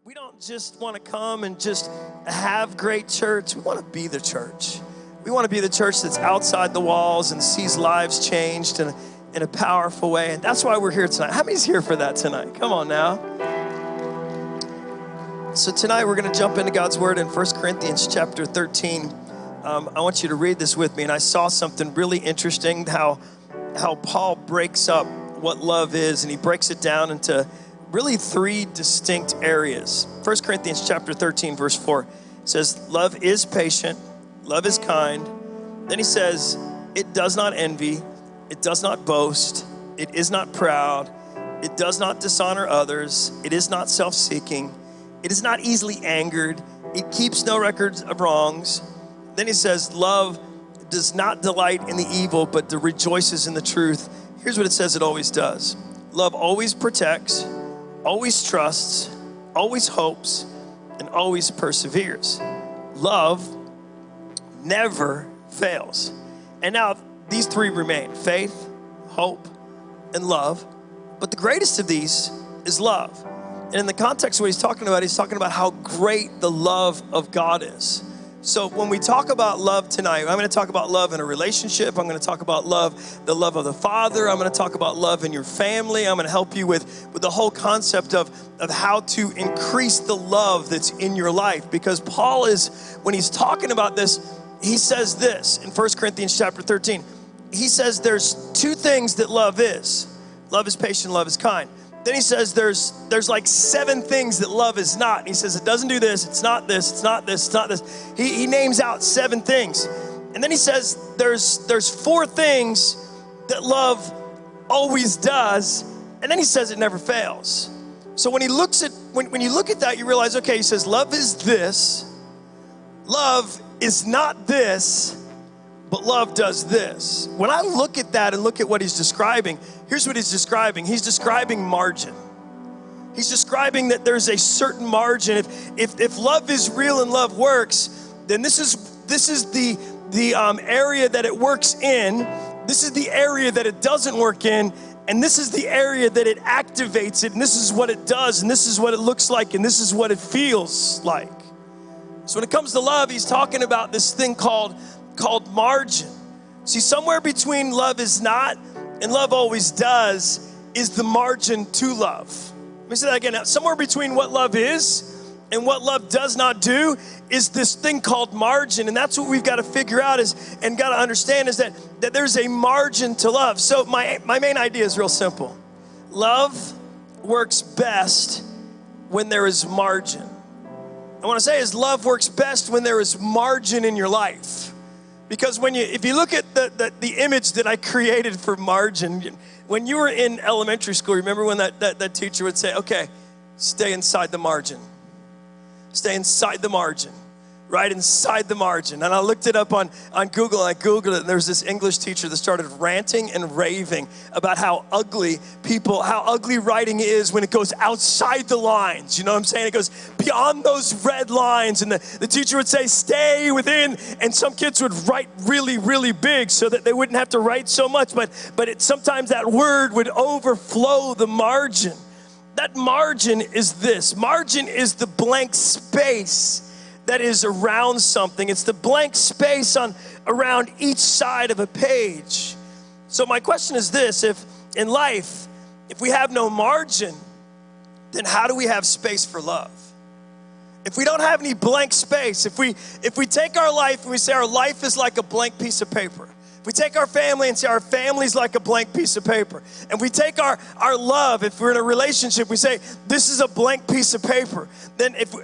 We don't just want to come and just have great church. We want to be the church. We want to be the church that's outside the walls and sees lives changed in a powerful way. And that's why we're here tonight. How many's here for that tonight? Come on now. So tonight we're going to jump into God's word in 1 Corinthians chapter 13. I want you to read this with me. And I saw something really interesting, how Paul breaks up what love is, and he breaks it down into really three distinct areas. 1 Corinthians chapter 13, verse 4 says, love is patient, love is kind. Then he says, it does not envy, it does not boast, it is not proud, it does not dishonor others, it is not self-seeking, it is not easily angered, it keeps no records of wrongs. Then he says, love does not delight in the evil, but rejoices in the truth. Here's what it says it always does. Love always protects, always trusts, always hopes, and always perseveres. Love never fails. And now these three remain: faith, hope, and love. But the greatest of these is love. And in the context of what he's talking about how great the love of God is. So when we talk about love tonight, I'm going to talk about love in a relationship. I'm going to talk about love, the love of the Father. I'm going to talk about love in your family. I'm going to help you with the whole concept of how to increase the love that's in your life. Because Paul when he's talking about this, he says this in 1 Corinthians chapter 13. He says there's two things that love is. Love is patient, love is kind. Then he says there's like 7 things that love is not. He says it doesn't do this, it's not this, it's not this, it's not this. He names out 7 things. And then he says there's 4 things that love always does. And then he says it never fails. So when you look at that, you realize, okay, he says love is this, love is not this, but love does this. When I look at that and look at what he's describing, here's what he's describing. He's describing margin. He's describing that there's a certain margin. If love is real and love works, then this is the area that it works in. This is the area that it doesn't work in. And this is the area that it activates it. And this is what it does. And this is what it looks like. And this is what it feels like. So when it comes to love, he's talking about this thing called margin. See, somewhere between love is not and love always does is the margin to love. Let me say that again. Somewhere between what love is and what love does not do is this thing called margin. And that's what we've got to figure out and got to understand is that there's a margin to love. So my main idea is real simple. Love works best when there is margin. I want to say is love works best when there is margin in your life. Because if you look at the image that I created for margin, when you were in elementary school, remember when that teacher would say, okay, stay inside the margin. Stay inside the margin, right inside the margin. And I looked it up on Google, and I Googled it, and there's this English teacher that started ranting and raving about how ugly writing is when it goes outside the lines. You know what I'm saying? It goes beyond those red lines. And the teacher would say, stay within. And some kids would write really, really big so that they wouldn't have to write so much. But sometimes that word would overflow the margin. That margin is this. Margin is the blank space that is around something. It's the blank space around each side of a page. So my question is this: if in life, if we have no margin, then how do we have space for love? If we don't have any blank space, if we take our life and we say our life is like a blank piece of paper, if we take our family and say our family's like a blank piece of paper, and we take our love, if we're in a relationship, we say this is a blank piece of paper,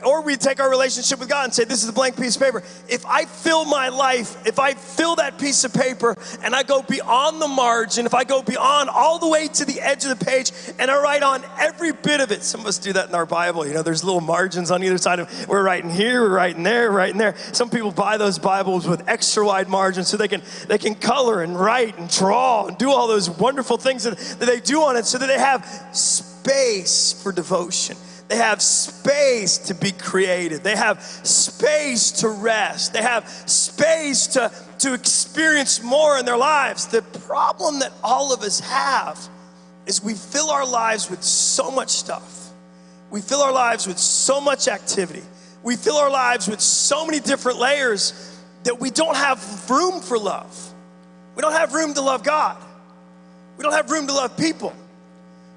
or we take our relationship with God and say this is a blank piece of paper. If I fill my life, if I fill that piece of paper and I go beyond the margin, if I go beyond all the way to the edge of the page and I write on every bit of it, some of us do that in our Bible. There's little margins on either side of, we're writing here, we're writing there, we're writing there. Some people buy those Bibles with extra wide margins so they can color and write and draw and do all those wonderful things that they do on it so that they have space for devotion. They have space to be creative. They have space to rest. They have space to experience more in their lives. The problem that all of us have is we fill our lives with so much stuff. we fill our lives with so much activity. We fill our lives with so many different layers that we don't have room for love. We don't have room to love God. We don't have room to love people.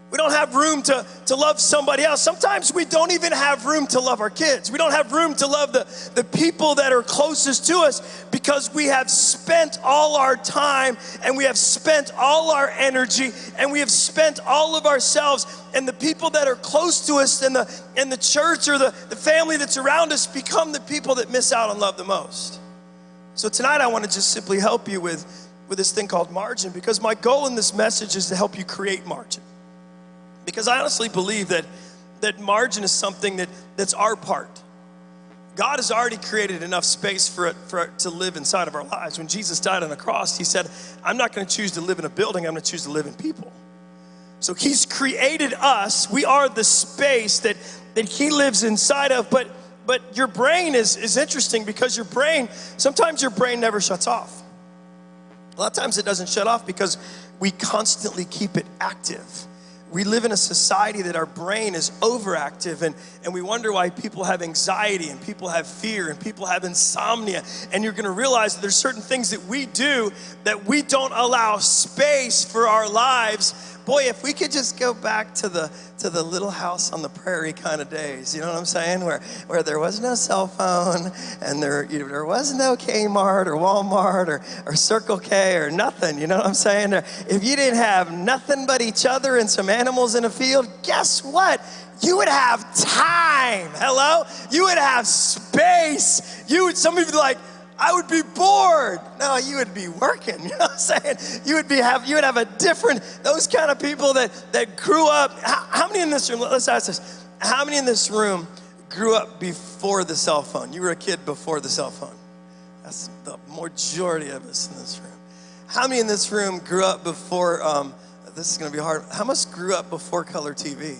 We don't have room to love somebody else. Sometimes we don't even have room to love our kids. We don't have room to love the people that are closest to us because we have spent all our time and we have spent all our energy and we have spent all of ourselves, and the people that are close to us in the church or the family that's around us become the people that miss out on love the most. So tonight I want to just simply help you with this thing called margin, because my goal in this message is to help you create margin. Because I honestly believe that margin is something that's our part. God has already created enough space for it to live inside of our lives. When Jesus died on the cross, he said, I'm not gonna choose to live in a building, I'm gonna choose to live in people. So he's created us. We are the space that he lives inside of, but your brain is interesting, because sometimes your brain never shuts off. A lot of times it doesn't shut off because we constantly keep it active. We live in a society that our brain is overactive, and we wonder why people have anxiety and people have fear and people have insomnia. And you're gonna realize that there's certain things that we do that we don't allow space for our lives. Boy, if we could just go back to the little house on the prairie kind of days, you know what I'm saying? Where there was no cell phone and there was no Kmart or Walmart or Circle K or nothing, you know what I'm saying? If you didn't have nothing but each other and some animals in a field, guess what? You would have time, hello? You would have space. Some of you like, I would be bored. No, you would be working, you know what I'm saying? You would have a different, those kind of people that grew up. How many in this room, let's ask this, how many in this room grew up before the cell phone? You were a kid before the cell phone. That's the majority of us in this room. How many in this room grew up before, this is gonna be hard, how much grew up before color TV?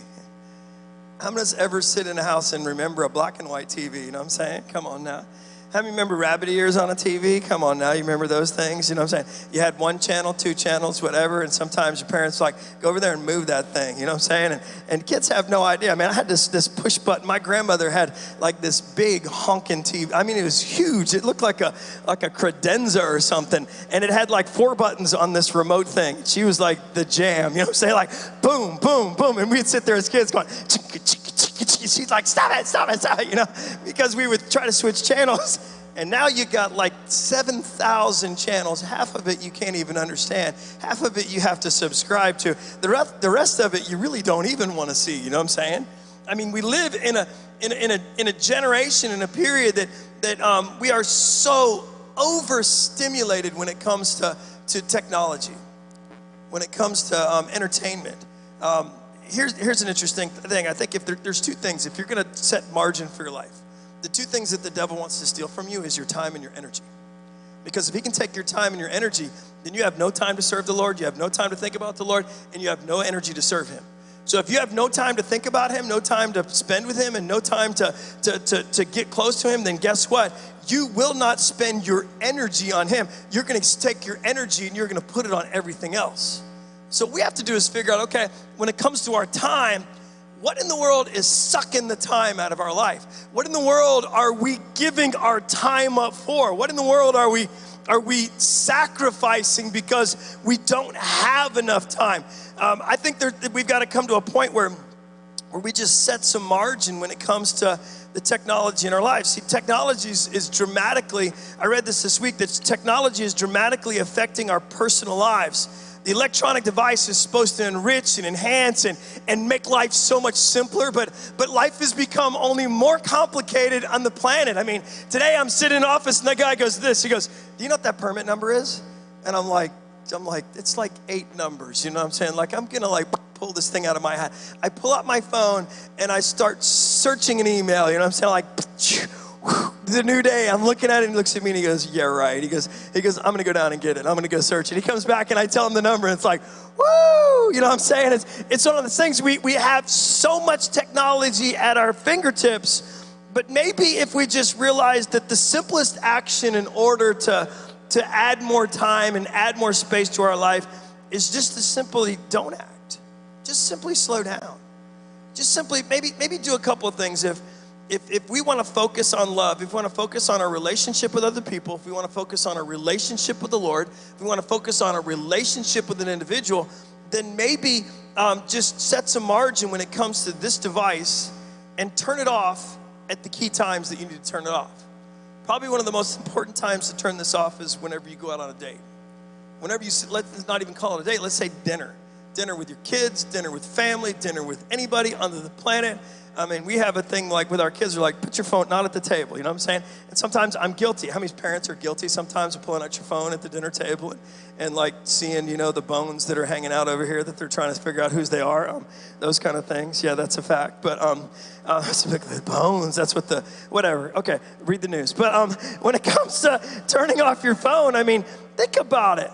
How many of us ever sit in a house and remember a black and white TV, you know what I'm saying? Come on now. How many remember rabbit ears on a TV? Come on now, you remember those things? You know what I'm saying? You had one channel, two channels, whatever, and sometimes your parents were like, go over there and move that thing, you know what I'm saying? And kids have no idea. I mean, I had this push button. My grandmother had like this big honking TV. I mean, it was huge. It looked like a credenza or something, and it had like 4 buttons on this remote thing. She was like the jam, you know what I'm saying? Like boom, boom, boom, and we'd sit there as kids going, she's like, stop it, you know, because we would try to switch channels. And now you got like 7,000 channels. Half of it you can't even understand. Half of it you have to subscribe to. The rest of it you really don't even want to see, you know what I'm saying? I mean, we live in a generation, in a period that we are so overstimulated when it comes to technology, when it comes to entertainment. Here's an interesting thing. I think if there's 2 things. If you're gonna set margin for your life, the 2 things that the devil wants to steal from you is your time and your energy. Because if he can take your time and your energy, then you have no time to serve the Lord, you have no time to think about the Lord, and you have no energy to serve him. So if you have no time to think about him, no time to spend with him, and no time to get close to him, then guess what? You will not spend your energy on him. You're gonna take your energy and you're gonna put it on everything else. So what we have to do is figure out, okay, when it comes to our time, what in the world is sucking the time out of our life? What in the world are we giving our time up for? What in the world are we sacrificing because we don't have enough time? I think we've got to come to a point where we just set some margin when it comes to the technology in our lives. See, technology is dramatically, I read this week, that technology is dramatically affecting our personal lives. The electronic device is supposed to enrich and enhance and make life so much simpler, but life has become only more complicated on the planet. I mean, today I'm sitting in office and that guy goes this, he goes, do you know what that permit number is? And I'm like, it's like 8 numbers, you know what I'm saying? Like, I'm gonna like pull this thing out of my hat. I pull out my phone and I start searching an email, you know what I'm saying? Like, the new day, I'm looking at it and he looks at me and he goes, yeah, right. He goes, I'm gonna go down and get it. I'm gonna go search it. He comes back and I tell him the number and it's like, woo, you know what I'm saying? It's one of the things, we have so much technology at our fingertips, but maybe if we just realize that the simplest action in order to add more time and add more space to our life is just to simply don't act. Just simply slow down. just simply maybe do a couple of things. If we want to focus on love, if we want to focus on our relationship with other people, if we want to focus on our relationship with the Lord, if we want to focus on a relationship with an individual, then maybe just set some margin when it comes to this device and turn it off at the key times that you need to turn it off. Probably one of the most important times to turn this off is whenever you go out on a date. Whenever you, let's not even call it a date, let's say dinner. Dinner with your kids, dinner with family, dinner with anybody under the planet. I mean, we have a thing like with our kids, they're like, put your phone not at the table, you know what I'm saying? And sometimes I'm guilty. How many parents are guilty sometimes of pulling out your phone at the dinner table and like seeing, you know, the bones that are hanging out over here that they're trying to figure out whose they are, those kind of things. Yeah, that's a fact. But the bones, that's what the, whatever. Okay, read the news. But when it comes to turning off your phone, I mean, think about it.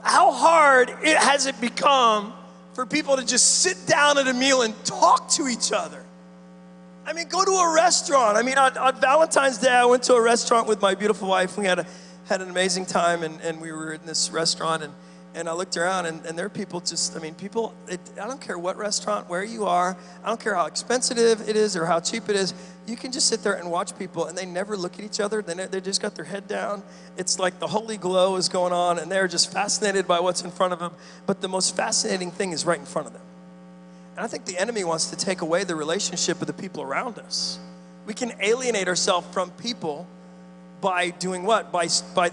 How hard has it become for people to just sit down at a meal and talk to each other? I mean, go to a restaurant. I mean, on Valentine's Day, I went to a restaurant with my beautiful wife. We had an amazing time, and we were in this restaurant, and I looked around, and there are people just, I mean, people, I don't care what restaurant, where you are, I don't care how expensive it is or how cheap it is, you can just sit there and watch people, and they never look at each other. They just got their head down. It's like the holy glow is going on, and they're just fascinated by what's in front of them, but the most fascinating thing is right in front of them. And I think the enemy wants to take away the relationship with the people around us. We can alienate ourselves from people by doing what? By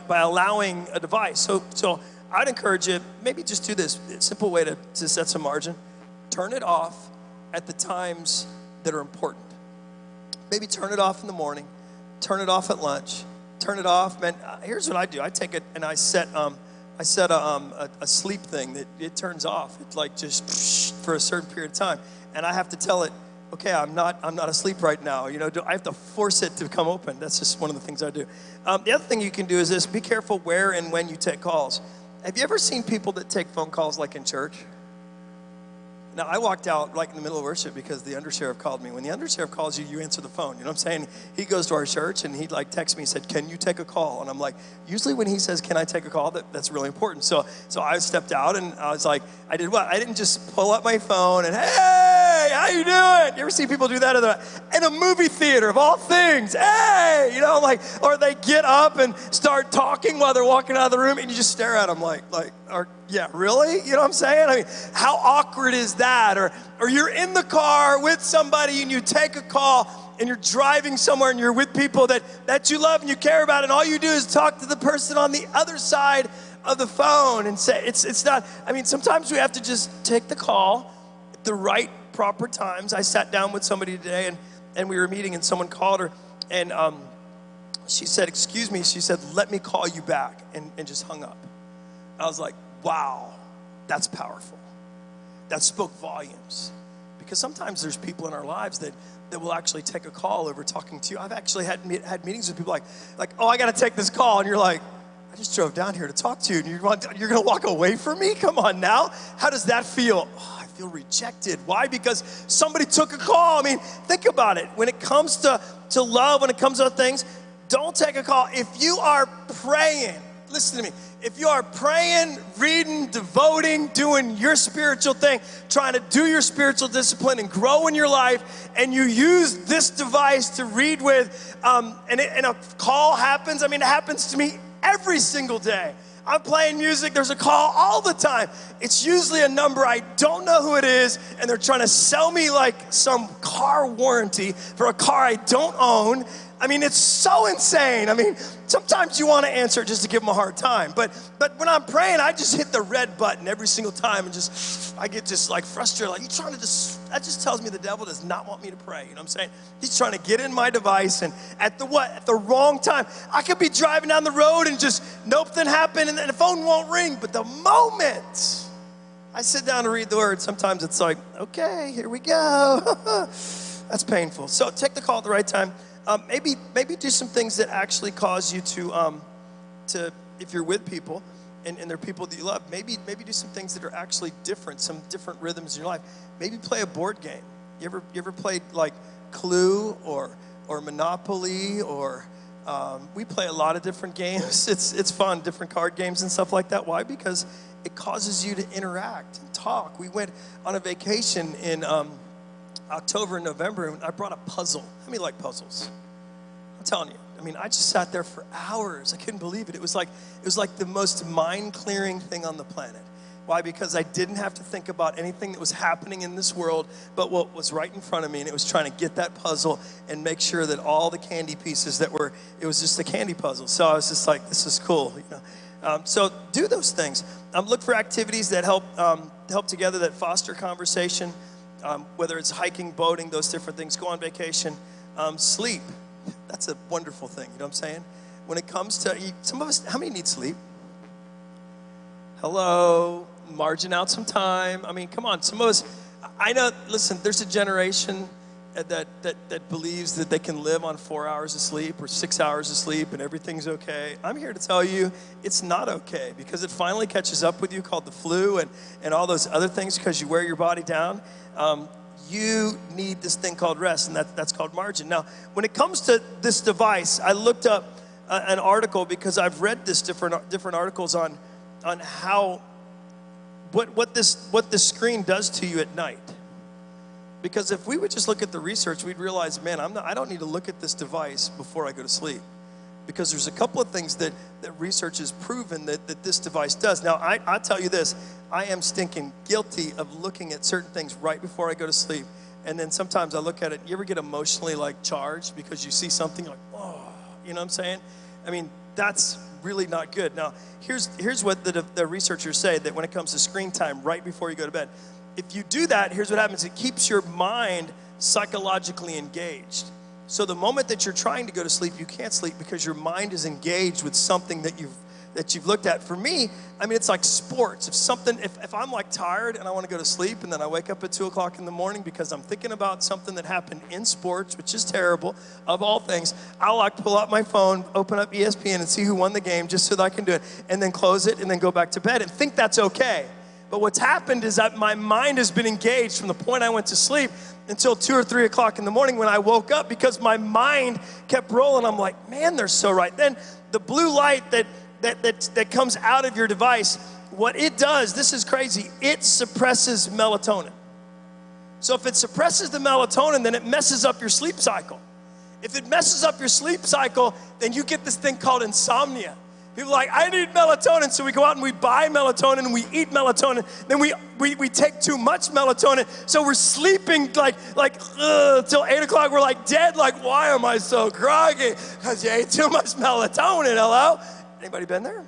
allowing a device. So I'd encourage you, maybe just do this. It's a simple way to set some margin. Turn it off at the times that are important. Maybe turn it off in the morning. Turn it off at lunch. Turn it off. Man, here's what I do. I take it and I set a sleep thing that it turns off. It's like just for a certain period of time, and I have to tell it, okay, I'm not asleep right now. You know, I have to force it to come open. That's just one of the things I do. The other thing you can do is this: be careful where and when you take calls. Have you ever seen people that take phone calls like in church? Now, I walked out like in the middle of worship because the undersheriff called me. When the undersheriff calls you, you answer the phone. You know what I'm saying? He goes to our church and he like texts me and said, can you take a call? And I'm like, usually when he says, can I take a call? That's really important. So I stepped out and I was like, I did what? I didn't just pull up my phone and, hey, how you doing? You ever see people do that in a movie theater of all things? Hey, you know, like, or they get up and start talking while they're walking out of the room and you just stare at them like, yeah, really? You know what I'm saying? I mean, how awkward is that? Or you're in the car with somebody and you take a call and you're driving somewhere and you're with people that you love and you care about, and all you do is talk to the person on the other side of the phone and say, it's not, I mean, sometimes we have to just take the call at the right proper times. I sat down with somebody today and we were meeting and someone called her and she said, excuse me, she said, let me call you back, and just hung up. I was like, wow, that's powerful. That spoke volumes. Because sometimes there's people in our lives that will actually take a call over talking to you. I've actually had meetings with people like, oh, I got to take this call. And you're like, I just drove down here to talk to you. And you're going to walk away from me? Come on now. How does that feel? Oh, I feel rejected. Why? Because somebody took a call. I mean, think about it. When it comes to love, when it comes to things, don't take a call. If you are praying, listen to me. If you are praying, reading, devoting, doing your spiritual thing, trying to do your spiritual discipline and grow in your life, and you use this device to read with, and a call happens, I mean, it happens to me every single day. I'm playing music, there's a call all the time. It's usually a number I don't know who it is, and they're trying to sell me like some car warranty for a car I don't own. I mean, it's so insane. I mean, sometimes you want to answer just to give them a hard time. But when I'm praying, I just hit the red button every single time and I get just like frustrated. Like, that just tells me the devil does not want me to pray. You know what I'm saying? He's trying to get in my device, and at the wrong time. I could be driving down the road and just nothing happened and the phone won't ring. But the moment I sit down to read the word, sometimes it's like, okay, here we go. That's painful. So take the call at the right time. Maybe do some things that actually cause you to if you're with people and they're people that you love, maybe do some things that are actually different, some different rhythms in your life. Maybe play a board game. You ever played like Clue or Monopoly or we play a lot of different games. It's fun, different card games and stuff like that. Why? Because it causes you to interact and talk. We went on a vacation October and November, and I brought a puzzle. How many like puzzles? I'm telling you. I mean, I just sat there for hours. I couldn't believe it. It was like the most mind-clearing thing on the planet. Why? Because I didn't have to think about anything that was happening in this world, but what was right in front of me, and it was trying to get that puzzle and make sure that all the candy pieces it was just a candy puzzle. So I was just like, this is cool, you know. So do those things. Look for activities that help together, that foster conversation, whether it's hiking, boating, those different things. Go on vacation. Sleep. That's a wonderful thing, you know what I'm saying? When it comes to, some of us, how many need sleep? Hello, margin out some time. I mean, come on, some of us, I know, listen, there's a generation that believes that they can live on 4 hours of sleep or 6 hours of sleep and everything's okay. I'm here to tell you it's not okay, because it finally catches up with you, called the flu and all those other things, because you wear your body down. You need this thing called rest, and that's called margin. Now, when it comes to this device, I looked up an article, because I've read this different articles on how what this screen does to you at night. Because if we would just look at the research, we'd realize, man, I don't need to look at this device before I go to sleep, because there's a couple of things that research has proven that this device does. Now, I tell you this, I am stinking guilty of looking at certain things right before I go to sleep. And then sometimes I look at it, you ever get emotionally like charged because you see something like, oh, you know what I'm saying? I mean, that's really not good. Now, here's what the researchers say, that when it comes to screen time right before you go to bed, if you do that, here's what happens. It keeps your mind psychologically engaged. So the moment that you're trying to go to sleep, you can't sleep because your mind is engaged with something that you've looked at. For me, I mean, it's like sports. If I'm like tired and I want to go to sleep, and then I wake up at 2 o'clock in the morning because I'm thinking about something that happened in sports, which is terrible, of all things, I'll like pull out my phone, open up ESPN and see who won the game just so that I can do it, and then close it and then go back to bed and think that's okay. But what's happened is that my mind has been engaged from the point I went to sleep until 2 or 3 o'clock in the morning when I woke up, because my mind kept rolling. I'm like, man, they're so right. Then the blue light that comes out of your device, what it does, this is crazy, it suppresses melatonin. So if it suppresses the melatonin, then it messes up your sleep cycle. If it messes up your sleep cycle, then you get this thing called insomnia. People are like, I need melatonin, so we go out and we buy melatonin and we eat melatonin. Then we take too much melatonin, so we're sleeping like till 8 o'clock. We're like dead. Like, why am I so groggy? Because you ate too much melatonin. Hello? Anybody been there?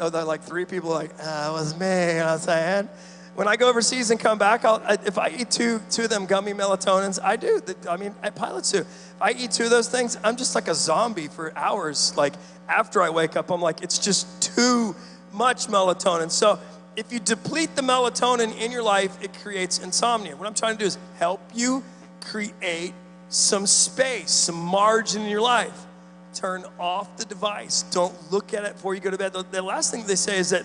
Oh, they're like 3 people like, it was me. You know what I'm saying? When I go overseas and come back, if I eat two of them gummy melatonins, I do. I mean, pilots do. If I eat 2 of those things, I'm just like a zombie for hours. Like, after I wake up, I'm like, it's just too much melatonin. So if you deplete the melatonin in your life, it creates insomnia. What I'm trying to do is help you create some space, some margin in your life. Turn off the device. Don't look at it before you go to bed. The last thing they say is that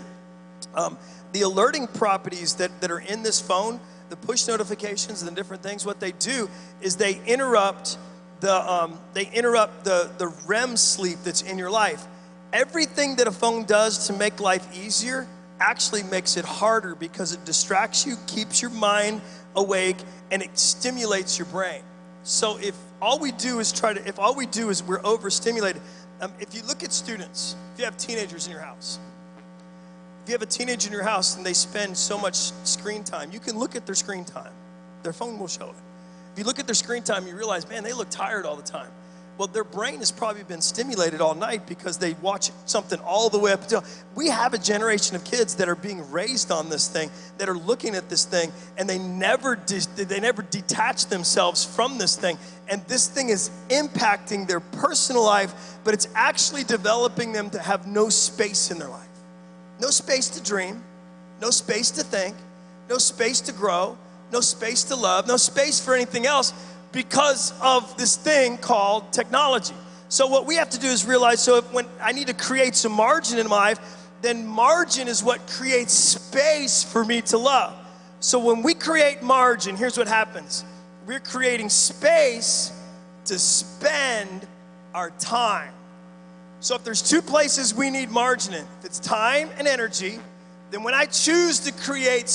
the alerting properties that are in this phone, the push notifications and the different things, what they do is they interrupt the REM sleep that's in your life. Everything that a phone does to make life easier actually makes it harder, because it distracts you, keeps your mind awake, and it stimulates your brain. So if all we do is we're overstimulated. If you look at students, if you have teenagers in your house, if you have a teenager in your house and they spend so much screen time, you can look at their screen time. Their phone will show it. If you look at their screen time, you realize, man, they look tired all the time. Well, their brain has probably been stimulated all night because they watch something all the way up until. We have a generation of kids that are being raised on this thing, that are looking at this thing, and they never detach themselves from this thing. And this thing is impacting their personal life, but it's actually developing them to have no space in their life. No space to dream, no space to think, no space to grow, no space to love, no space for anything else, because of this thing called technology. So what we have to do is realize, so when I need to create some margin in my life, then margin is what creates space for me to love. So when we create margin, here's what happens. We're creating space to spend our time. So if there's 2 places we need margin in, if it's time and energy, then when I choose to create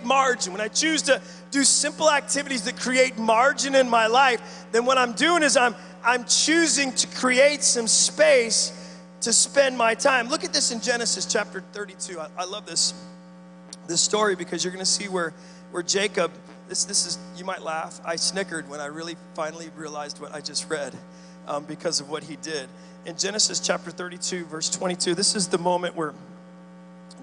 margin, when I choose to do simple activities that create margin in my life, then what I'm doing is I'm choosing to create some space to spend my time. Look at this in Genesis chapter 32. I love this story because you're going to see where Jacob, this is, you might laugh, I snickered when I really finally realized what I just read because of what he did. In Genesis chapter 32, verse 22, this is the moment where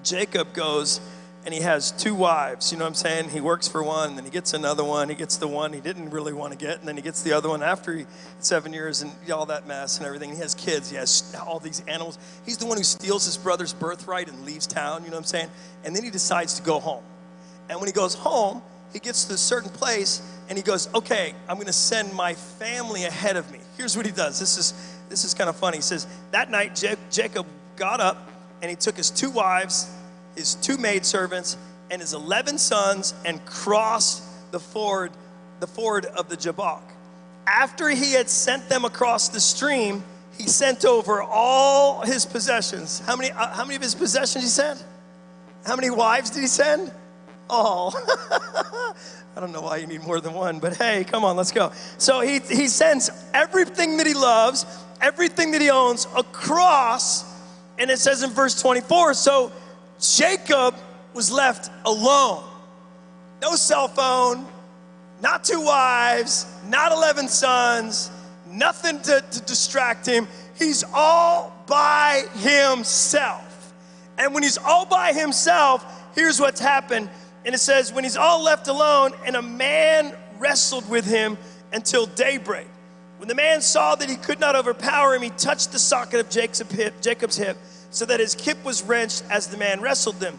Jacob goes and he has two wives, you know what I'm saying? He works for one, then he gets another one, he gets the one he didn't really want to get, and then he gets the other one after 7 years and all that mess and everything. He has kids, he has all these animals. He's the one who steals his brother's birthright and leaves town, you know what I'm saying? And then he decides to go home. And when he goes home, he gets to a certain place and he goes, okay, I'm going to send my family ahead of me. Here's what he does. This is kind of funny. He says, that night Jacob got up and he took his two wives, his two maidservants, and his 11 sons and crossed the ford of the Jabbok. After he had sent them across the stream, he sent over all his possessions. How many of his possessions he sent? How many wives did he send? All. I don't know why you need more than one, but hey, come on, let's go. So he sends everything that he loves, everything that he owns across, and it says in verse 24, so Jacob was left alone. No cell phone, not two wives, not 11 sons, nothing to distract him. He's all by himself. And when he's all by himself, here's what's happened. And it says, when he's all left alone, and a man wrestled with him until daybreak. When the man saw that he could not overpower him, he touched the socket of Jacob's hip, so that his hip was wrenched as the man wrestled them.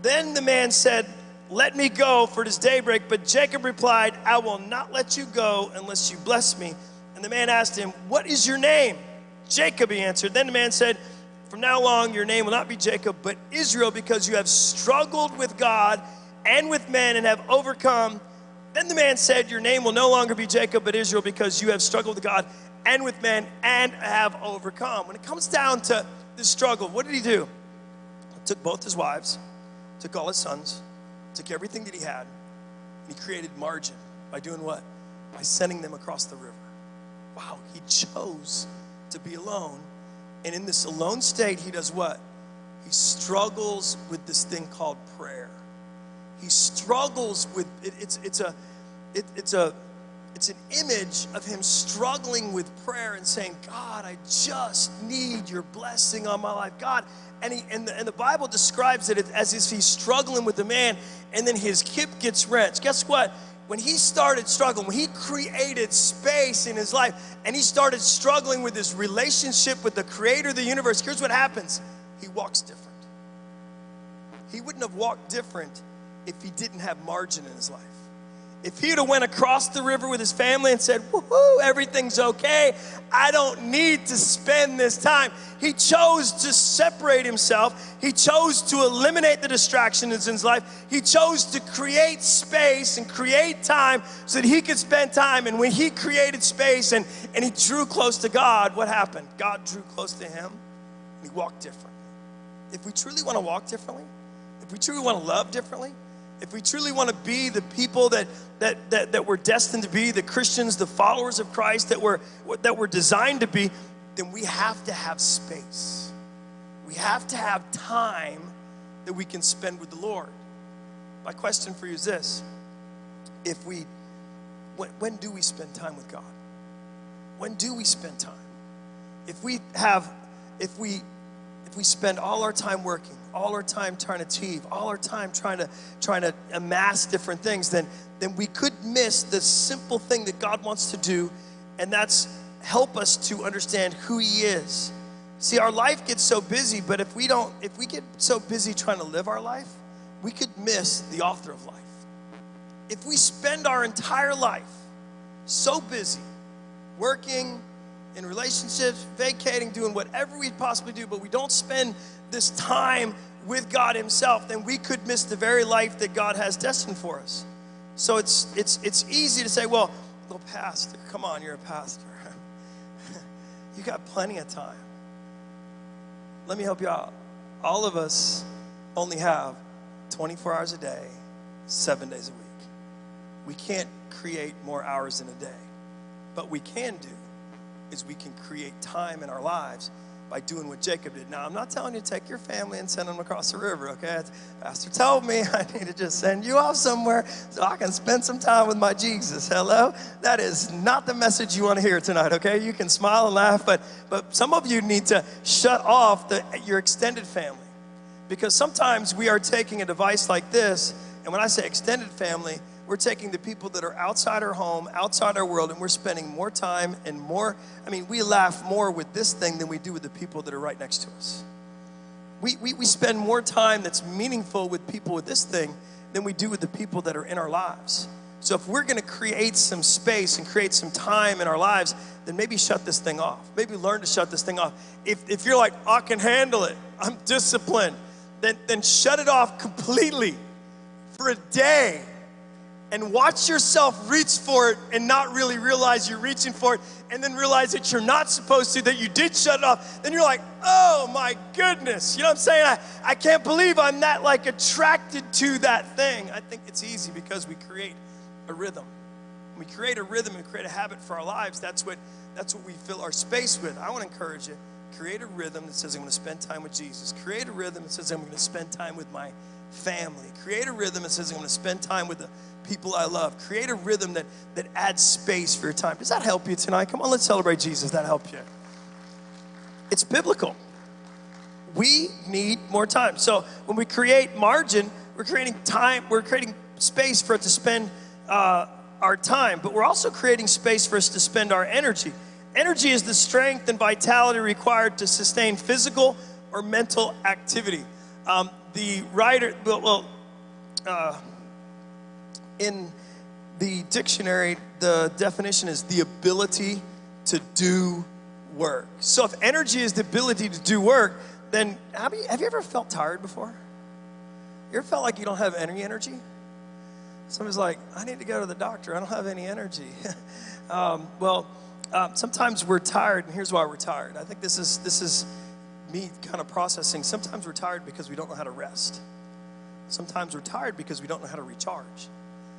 Then the man said, let me go, for it is daybreak. But Jacob replied, I will not let you go unless you bless me. And the man asked him, what is your name? Jacob, he answered. Then the man said, from now on your name will not be Jacob, but Israel, because you have struggled with God and with men and have overcome. Then the man said, your name will no longer be Jacob, but Israel, because you have struggled with God and with men and have overcome. When it comes down to this struggle, what did he do? He took both his wives, took all his sons, took everything that he had, and he created margin by doing what? By sending them across the river. Wow, he chose to be alone. And in this alone state, he does what? He struggles with this thing called prayer. He struggles with it. It's an image of him struggling with prayer and saying, God, I just need your blessing on my life. God, and the Bible describes it as if he's struggling with the man, and then his hip gets wrenched. Guess what? When he started struggling, when he created space in his life, and he started struggling with his relationship with the creator of the universe, here's what happens. He walks different. He wouldn't have walked different if he didn't have margin in his life. If he'd have went across the river with his family and said, woohoo, everything's okay, I don't need to spend this time. He chose to separate himself. He chose to eliminate the distractions in his life. He chose to create space and create time so that he could spend time. And when he created space and he drew close to God, what happened? God drew close to him and he walked differently. If we truly want to walk differently, if we truly want to love differently, if we truly want to be the people that we're destined to be, the Christians, the followers of Christ that we're designed to be, then we have to have space. We have to have time that we can spend with the Lord. My question for you is this: when do we spend time with God? When do we spend time? If we spend all our time working, all our time trying to achieve, all our time trying to amass different things, then we could miss the simple thing that God wants to do, and that's help us to understand who he is. See, our life gets so busy, but if we get so busy trying to live our life, we could miss the author of life. If we spend our entire life so busy working, in relationships, vacating, doing whatever we possibly do, but we don't spend this time with God himself, then we could miss the very life that God has destined for us. So it's easy to say, well, pastor, come on, you're a pastor. You got plenty of time. Let me help you out. All of us only have 24 hours a day, 7 days a week. we can't create more hours in a day. But we can do is we can create time in our lives by doing what Jacob did. Now, I'm not telling you to take your family and send them across the river, okay? Pastor told me I need to just send you off somewhere so I can spend some time with my Jesus. Hello? That is not the message you want to hear tonight, okay? You can smile and laugh, but some of you need to shut off your extended family, because sometimes we are taking a device like this, and when I say extended family, we're taking the people that are outside our home, outside our world, and we're spending more time and more, we laugh more with this thing than we do with the people that are right next to us. We spend more time that's meaningful with people with this thing than we do with the people that are in our lives. So if we're gonna create some space and create some time in our lives, then maybe shut this thing off. Maybe learn to shut this thing off. If you're like, I can handle it, I'm disciplined, then shut it off completely for a day. And watch yourself reach for it and not really realize you're reaching for it, and then realize that you're not supposed to, that you did shut it off. Then you're like, oh my goodness. You know what I'm saying? I can't believe I'm that attracted to that thing. I think it's easy because we create a rhythm. When we create a rhythm and create a habit for our lives, that's what we fill our space with. I want to encourage you, create a rhythm that says I'm going to spend time with Jesus. Create a rhythm that says I'm going to spend time with my family. Create a rhythm that says I'm going to spend time with the people I love. Create a rhythm that adds space for your time. Does that help you tonight? Come on, let's celebrate Jesus. That help you? It's biblical. We need more time. So when we create margin, we're creating time, we're creating space for it to spend our time, but we're also creating space for us to spend our energy. Energy is the strength and vitality required to sustain physical or mental activity. The writer, in the dictionary, the definition is the ability to do work. So if energy is the ability to do work, then have you ever felt tired before? You ever felt like you don't have any energy? Somebody's like, I need to go to the doctor. I don't have any energy. Sometimes we're tired, and here's why we're tired. I think this is me kind of processing. Sometimes we're tired because we don't know how to rest. Sometimes we're tired because we don't know how to recharge.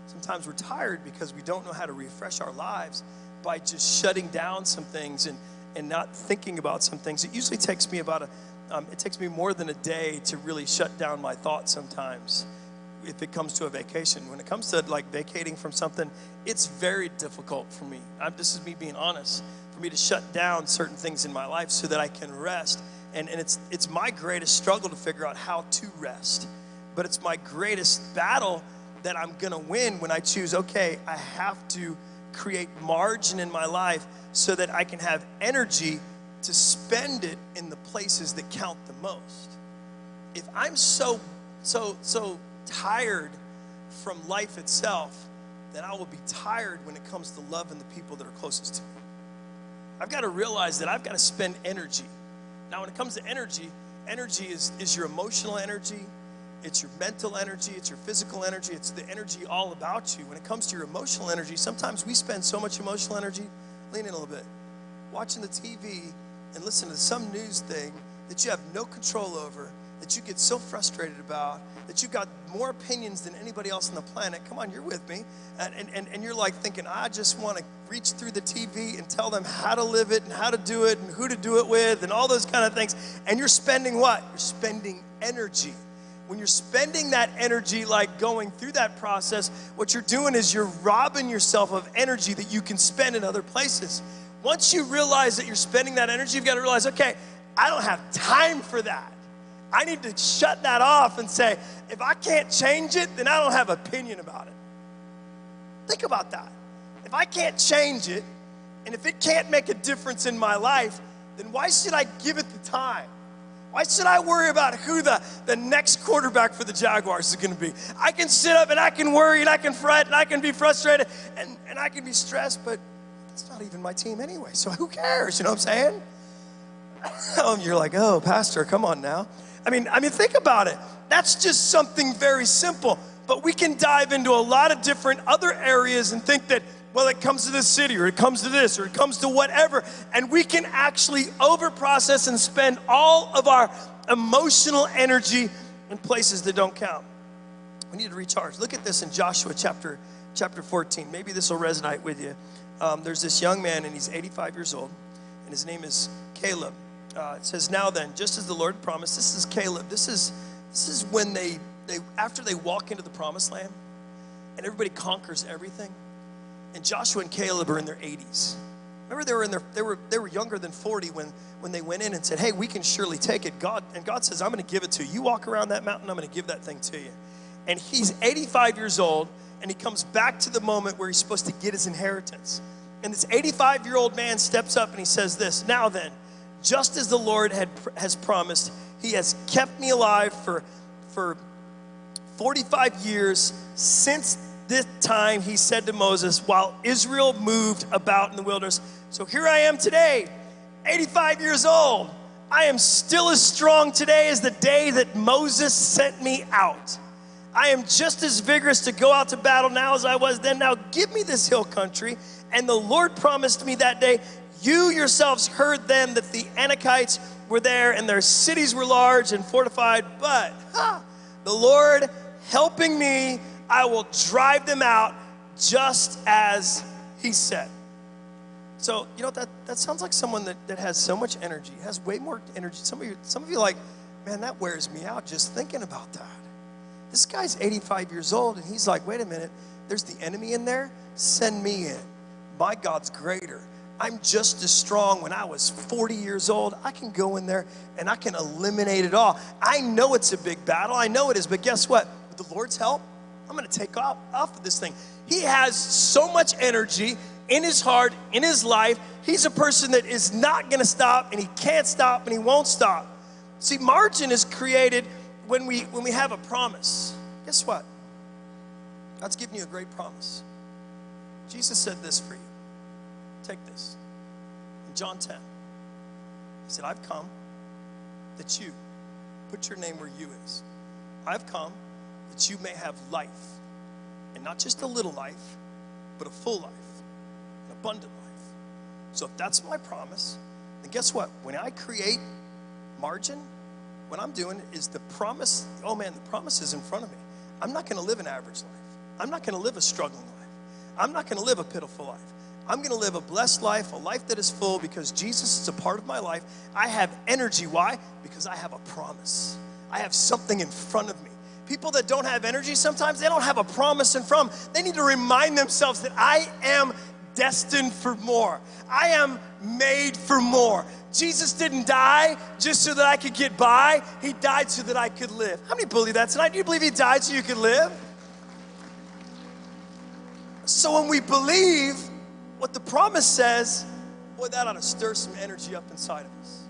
Sometimes we're tired because we don't know how to refresh our lives by just shutting down some things and not thinking about some things. It usually takes me it takes me more than a day to really shut down my thoughts sometimes if it comes to a vacation. When it comes to vacating from something, it's very difficult for me. This is me being honest, for me to shut down certain things in my life so that I can rest. And it's my greatest struggle to figure out how to rest. But it's my greatest battle that I'm gonna win when I choose, okay, I have to create margin in my life so that I can have energy to spend it in the places that count the most. If I'm so tired from life itself, then I will be tired when it comes to loving the people that are closest to me. I've got to realize that I've got to spend energy. Now, when it comes to energy is your emotional energy, it's your mental energy, it's your physical energy, it's the energy all about you. When it comes to your emotional energy, sometimes we spend so much emotional energy, lean in a little bit, watching the TV and listening to some news thing that you have no control over, that you get so frustrated about, that you got more opinions than anybody else on the planet. Come on, you're with me. And you're like thinking, I just want to reach through the TV and tell them how to live it and how to do it and who to do it with and all those kind of things. And you're spending what? You're spending energy. When you're spending that energy, going through that process, what you're doing is you're robbing yourself of energy that you can spend in other places. Once you realize that you're spending that energy, you've got to realize, okay, I don't have time for that. I need to shut that off and say, if I can't change it, then I don't have opinion about it. Think about that. If I can't change it, and if it can't make a difference in my life, then why should I give it the time? Why should I worry about who the next quarterback for the Jaguars is going to be? I can sit up and I can worry and I can fret and I can be frustrated and I can be stressed, but it's not even my team anyway, so who cares? You know what I'm saying? You're like, oh, Pastor, come on now. I mean, think about it. That's just something very simple, but we can dive into a lot of different other areas and think that, well, it comes to this city, or it comes to this, or it comes to whatever, and we can actually overprocess and spend all of our emotional energy in places that don't count. We need to recharge. Look at this in Joshua chapter 14. Maybe this will resonate with you. There's this young man, and he's 85 years old, and his name is Caleb. It says, now then, just as the Lord promised, this is Caleb. This is when they after they walk into the promised land, and everybody conquers everything. And Joshua and Caleb are in their 80s. Remember, they were younger than 40 when they went in and said, hey, we can surely take it. God says, I'm going to give it to you. You walk around that mountain, I'm going to give that thing to you. And he's 85 years old, and he comes back to the moment where he's supposed to get his inheritance. And this 85-year-old man steps up and he says this, now then, just as the Lord has promised, he has kept me alive for 45 years since this time, he said to Moses, while Israel moved about in the wilderness. So here I am today, 85 years old. I am still as strong today as the day that Moses sent me out. I am just as vigorous to go out to battle now as I was then. Now give me this hill country. And the Lord promised me that day, you yourselves heard then that the Anakites were there and their cities were large and fortified. But the Lord helping me, I will drive them out just as he said. So, you know, that sounds like someone that has so much energy, has way more energy. Some of you are like, man, that wears me out just thinking about that. This guy's 85 years old, and he's like, wait a minute, there's the enemy in there? Send me in. My God's greater. I'm just as strong. When I was 40 years old, I can go in there and I can eliminate it all. I know it's a big battle. I know it is, but guess what? With the Lord's help, I'm going to take off of this thing. He has so much energy in his heart, in his life. He's a person that is not going to stop, and he can't stop, and he won't stop. See, margin is created when we have a promise. Guess what? God's giving you a great promise. Jesus said this for you. Take this. In John 10, he said, I've come that you, put your name where you is. I've come that you may have life. And not just a little life, but a full life, an abundant life. So if that's my promise, then guess what? When I create margin, what I'm doing is the promise, oh man, the promise is in front of me. I'm not going to live an average life. I'm not going to live a struggling life. I'm not going to live a pitiful life. I'm going to live a blessed life, a life that is full, because Jesus is a part of my life. I have energy. Why? Because I have a promise. I have something in front of me. People that don't have energy, sometimes they don't have a promise in front of them. They need to remind themselves that I am destined for more. I am made for more. Jesus didn't die just so that I could get by. He died so that I could live. How many believe that tonight? Do you believe he died so you could live? So when we believe what the promise says, boy, that ought to stir some energy up inside of us.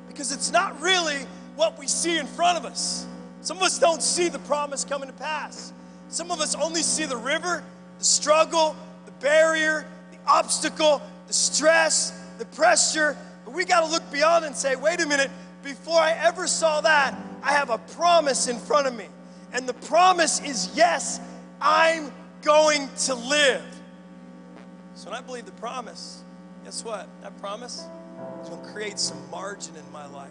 Because it's not really what we see in front of us. Some of us don't see the promise coming to pass. Some of us only see the river, the struggle, the barrier, the obstacle, the stress, the pressure. But we got to look beyond and say, wait a minute, before I ever saw that, I have a promise in front of me. And the promise is, yes, I'm going to live. So when I believe the promise, guess what? That promise is going to create some margin in my life.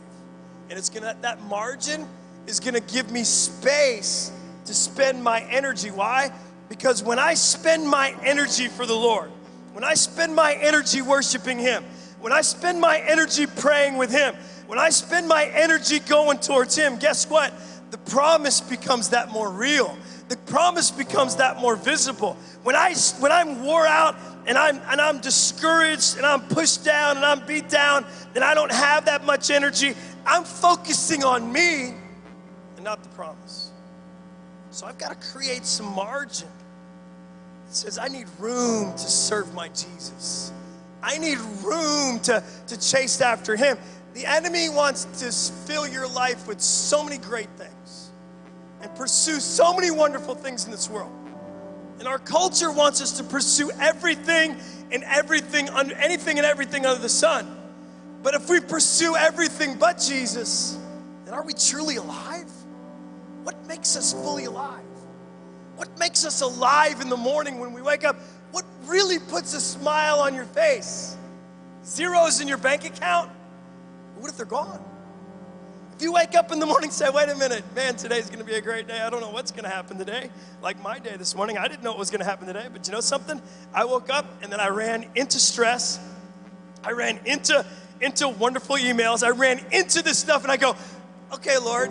And it's going to, that margin is going to give me space to spend my energy. Why? Because when I spend my energy for the Lord, when I spend my energy worshiping him, when I spend my energy praying with him, when I spend my energy going towards him, guess what? The promise becomes that more real. The promise becomes that more visible. When I'm wore out and I'm discouraged and I'm pushed down and I'm beat down and I don't have that much energy, I'm focusing on me and not the promise. So I've got to create some margin. It says I need room to serve my Jesus. I need room to chase after him. The enemy wants to fill your life with so many great things and pursue so many wonderful things in this world. And our culture wants us to pursue everything and everything, anything and everything under the sun. But if we pursue everything but Jesus, then are we truly alive? What makes us fully alive? What makes us alive in the morning when we wake up? What really puts a smile on your face? Zeros in your bank account? What if they're gone? If you wake up in the morning and say, wait a minute, man, today's going to be a great day. I don't know what's going to happen today. Like my day this morning, I didn't know what was going to happen today. But you know something? I woke up and then I ran into stress. I ran into wonderful emails. I ran into this stuff and I go, okay, Lord,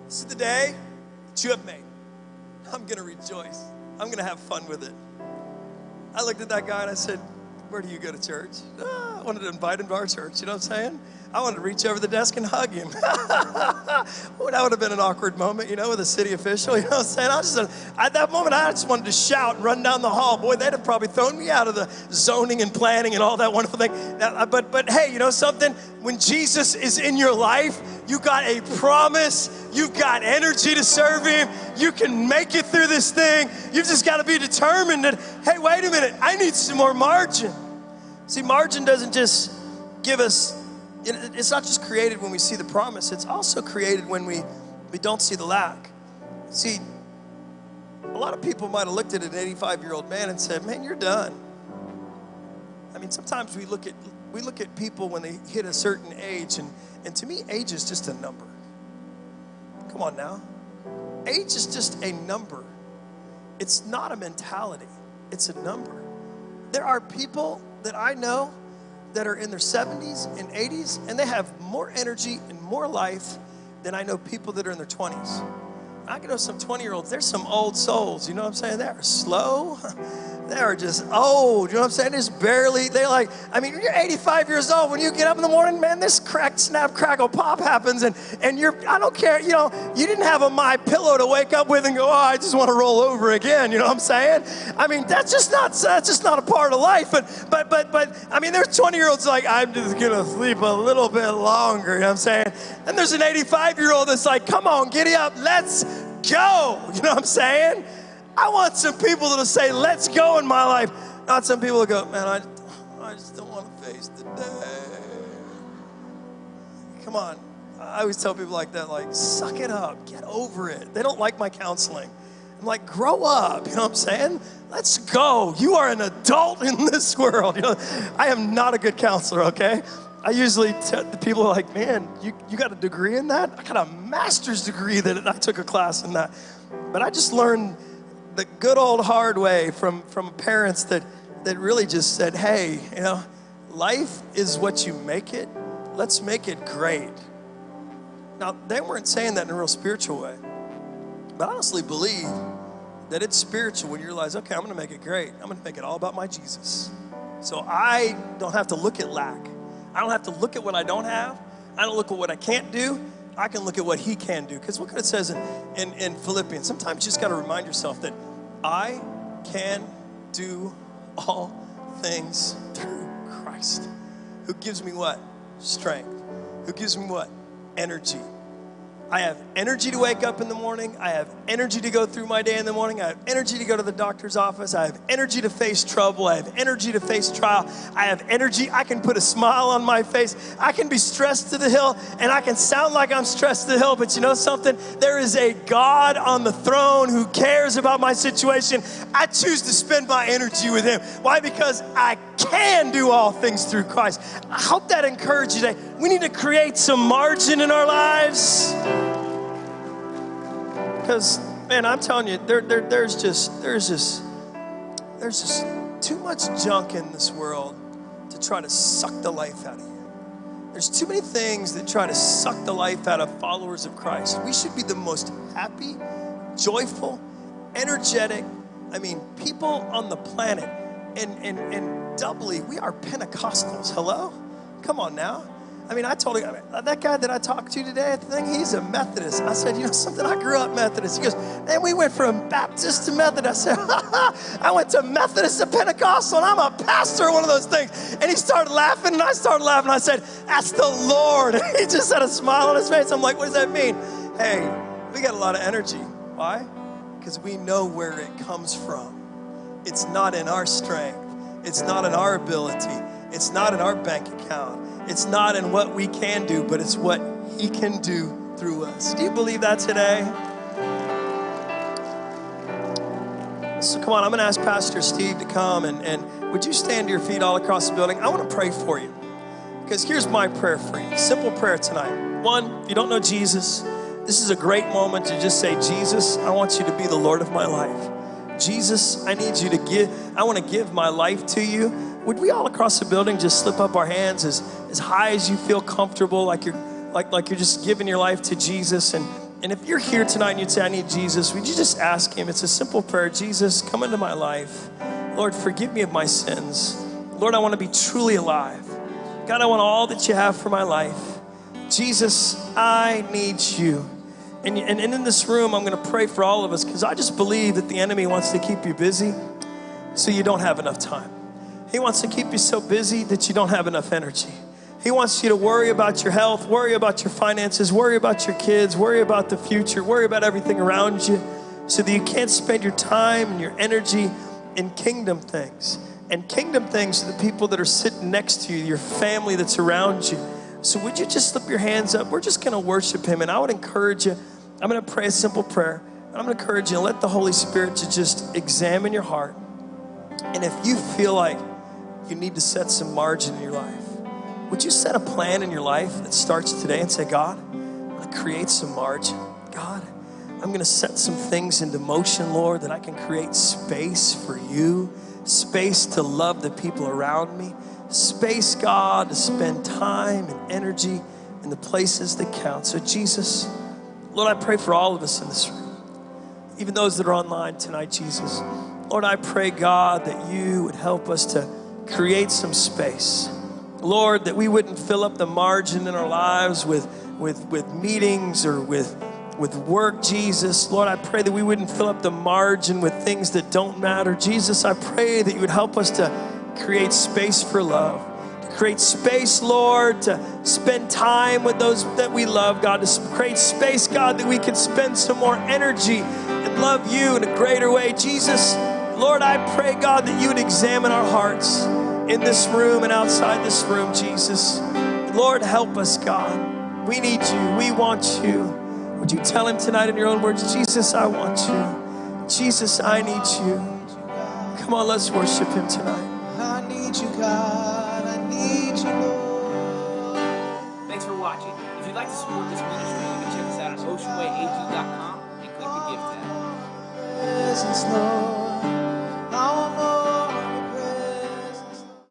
this is the day that you have made. I'm going to rejoice. I'm going to have fun with it. I looked at that guy and I said, where do you go to church? I wanted to invite him to our church, you know what I'm saying? I wanted to reach over the desk and hug him. Well, that would have been an awkward moment, you know, with a city official, you know what I'm saying? At that moment, I just wanted to shout and run down the hall. Boy, they'd have probably thrown me out of the zoning and planning and all that wonderful thing. But hey, you know something? When Jesus is in your life, you got a promise. You've got energy to serve him. You can make it through this thing. You've just got to be determined that, hey, wait a minute, I need some more margin. See, margin doesn't just give us, it's not just created when we see the promise, it's also created when we don't see the lack. See, a lot of people might have looked at an 85-year-old man and said, man, you're done. I mean, sometimes we look at people when they hit a certain age, and to me, age is just a number. Come on now. Age is just a number. It's not a mentality. It's a number. There are people that I know that are in their 70s and 80s, and they have more energy and more life than I know people that are in their 20s. I know some 20-year-olds, there's some old souls, you know what I'm saying? They are slow. They are just old, you know what I'm saying? Just barely, you're 85 years old. When you get up in the morning, man, this crack, snap, crackle, pop happens, and I don't care, you know, you didn't have a My Pillow to wake up with and go, oh, I just want to roll over again, you know what I'm saying? I mean, that's just not a part of life, but I mean, there's 20-year-olds like, I'm just gonna sleep a little bit longer, you know what I'm saying? And there's an 85-year-old that's like, come on, giddy up, let's go, you know what I'm saying? I want some people that'll say, let's go in my life. Not some people that go, man, I just don't want to face the day. Come on. I always tell people like that, like, suck it up. Get over it. They don't like my counseling. I'm like, grow up. You know what I'm saying? Let's go. You are an adult in this world. You know, I am not a good counselor, okay? I usually tell the people like, man, you got a degree in that? I got a master's degree that I took a class in that. But I just learned the good old hard way from parents that really just said, hey, you know, life is what you make it. Let's make it great. Now, they weren't saying that in a real spiritual way. But I honestly believe that it's spiritual when you realize, okay, I'm going to make it great. I'm going to make it all about my Jesus. So I don't have to look at lack. I don't have to look at what I don't have. I don't look at what I can't do. I can look at what he can do. Because look what it says in Philippians. Sometimes you just got to remind yourself that I can do all things through Christ. Who gives me what? Strength. Who gives me what? Energy. I have energy to wake up in the morning. I have energy to go through my day in the morning. I have energy to go to the doctor's office. I have energy to face trouble. I have energy to face trial. I have energy. I can put a smile on my face. I can be stressed to the hill, and I can sound like I'm stressed to the hill, but you know something? There is a God on the throne who cares about my situation. I choose to spend my energy with him. Why? Because I can do all things through Christ. I hope that encourages you today. We need to create some margin in our lives. Because, man, I'm telling you, there's just too much junk in this world to try to suck the life out of you. There's too many things that try to suck the life out of followers of Christ. We should be the most happy, joyful, energetic, people on the planet. And doubly, we are Pentecostals. Hello? Come on now. I told him, that guy that I talked to today at the thing, he's a Methodist. I said, you know something, I grew up Methodist. He goes, man, we went from Baptist to Methodist. I said, I went to Methodist to Pentecostal, and I'm a pastor, one of those things. And he started laughing, and I started laughing. I said, that's the Lord. He just had a smile on his face. I'm like, what does that mean? Hey, we got a lot of energy. Why? Because we know where it comes from. It's not in our strength. It's not in our ability. It's not in our bank account. It's not in what we can do, but it's what he can do through us. Do you believe that today? So come on, I'm going to ask Pastor Steve to come, and would you stand to your feet all across the building? I want to pray for you, because here's my prayer for you. Simple prayer tonight. One, if you don't know Jesus, this is a great moment to just say, Jesus, I want you to be the Lord of my life. Jesus, I need you to I want to give my life to you. Would we all across the building just slip up our hands as high as you feel comfortable, like you're just giving your life to Jesus? And if you're here tonight and you'd say, I need Jesus, would you just ask him? It's a simple prayer. Jesus, come into my life. Lord, forgive me of my sins. Lord, I want to be truly alive. God, I want all that you have for my life. Jesus, I need you. And in this room, I'm going to pray for all of us because I just believe that the enemy wants to keep you busy so you don't have enough time. He wants to keep you so busy that you don't have enough energy. He wants you to worry about your health, worry about your finances, worry about your kids, worry about the future, worry about everything around you so that you can't spend your time and your energy in kingdom things. And kingdom things are the people that are sitting next to you, your family that's around you. So would you just slip your hands up? We're just going to worship him. And I would encourage you, I'm going to pray a simple prayer. And I'm going to encourage you to let the Holy Spirit to just examine your heart. And if you feel like you need to set some margin in your life, would you set a plan in your life that starts today and say, God, I'm going to create some margin. God, I'm going to set some things into motion, Lord, that I can create space for you, space to love the people around me, space, God, to spend time and energy in the places that count. So Jesus, Lord, I pray for all of us in this room, even those that are online tonight, Jesus. Lord, I pray, God, that you would help us to create some space. Lord, that we wouldn't fill up the margin in our lives with meetings or with work, Jesus. Lord, I pray that we wouldn't fill up the margin with things that don't matter. Jesus, I pray that you would help us to create space for love, to create space, Lord, to spend time with those that we love, God, to create space, God, that we can spend some more energy and love you in a greater way. Jesus, Lord, I pray, God, that you would examine our hearts in this room and outside this room, Jesus. Lord, help us, God. We need you. We want you. Would you tell him tonight in your own words, Jesus, I want you. Jesus, I need you. Come on, let's worship him tonight. I need you, God. I need you, Lord. Thanks for watching. If you'd like to support this ministry, you can check us out at oceanwayag.com and click the Give tab. Presence, Lord.